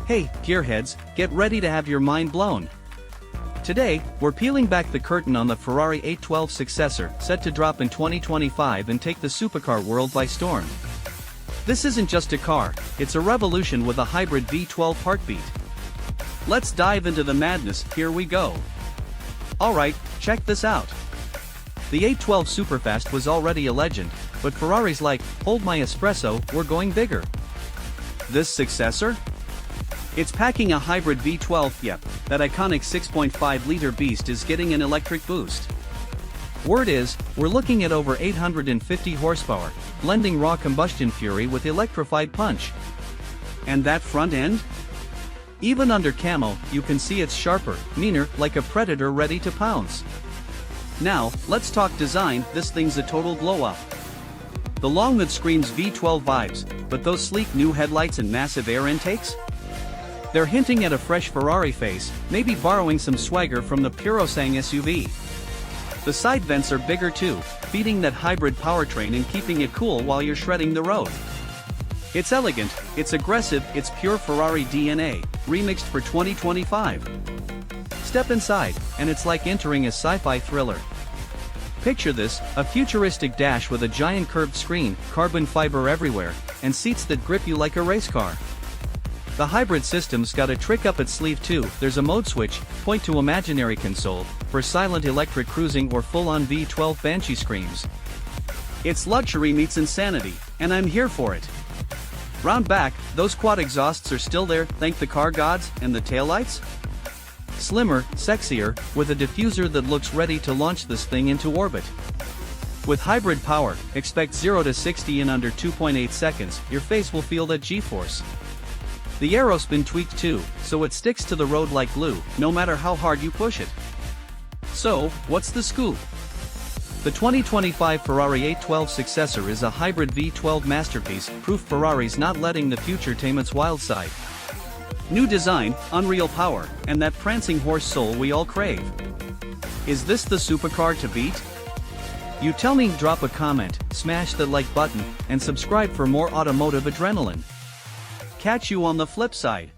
Hey, gearheads, get ready to have your mind blown. Today, we're peeling back the curtain on the Ferrari 812 Successor, set to drop in 2025 and take the supercar world by storm. This isn't just a car, it's a revolution with a hybrid V12 heartbeat. Let's dive into the madness, here we go. Alright, check this out. The 812 Superfast was already a legend, but Ferrari's like, hold my espresso, we're going bigger. This Successor? It's packing a hybrid V12, yep, that iconic 6.5-liter beast is getting an electric boost. Word is, we're looking at over 850 horsepower, blending raw combustion fury with electrified punch. And that front end? Even under camo, you can see it's sharper, meaner, like a predator ready to pounce. Now, let's talk design, this thing's a total glow-up. The long hood screams V12 vibes, but those sleek new headlights and massive air intakes? They're hinting at a fresh Ferrari face, maybe borrowing some swagger from the Purosang SUV. The side vents are bigger too, feeding that hybrid powertrain and keeping it cool while you're shredding the road. It's elegant, it's aggressive, it's pure Ferrari DNA, remixed for 2025. Step inside, and it's like entering a sci-fi thriller. Picture this, a futuristic dash with a giant curved screen, carbon fiber everywhere, and seats that grip you like a race car. The hybrid system's got a trick up its sleeve too, there's a mode switch, point to imaginary console, for silent electric cruising or full-on V12 Banshee screams. It's luxury meets insanity, and I'm here for it. Round back, those quad exhausts are still there, thank the car gods, and the taillights? Slimmer, sexier, with a diffuser that looks ready to launch this thing into orbit. With hybrid power, expect 0 to 60 in under 2.8 seconds, your face will feel that G-force. The aero's been tweaked too, so it sticks to the road like glue, no matter how hard you push it. So, what's the scoop? The 2025 Ferrari 812 Successor is a hybrid V12 masterpiece, proof Ferrari's not letting the future tame its wild side. New design, unreal power, and that prancing horse soul we all crave. Is this the supercar to beat? You tell me, drop a comment, smash the like button, and subscribe for more automotive adrenaline. Catch you on the flip side.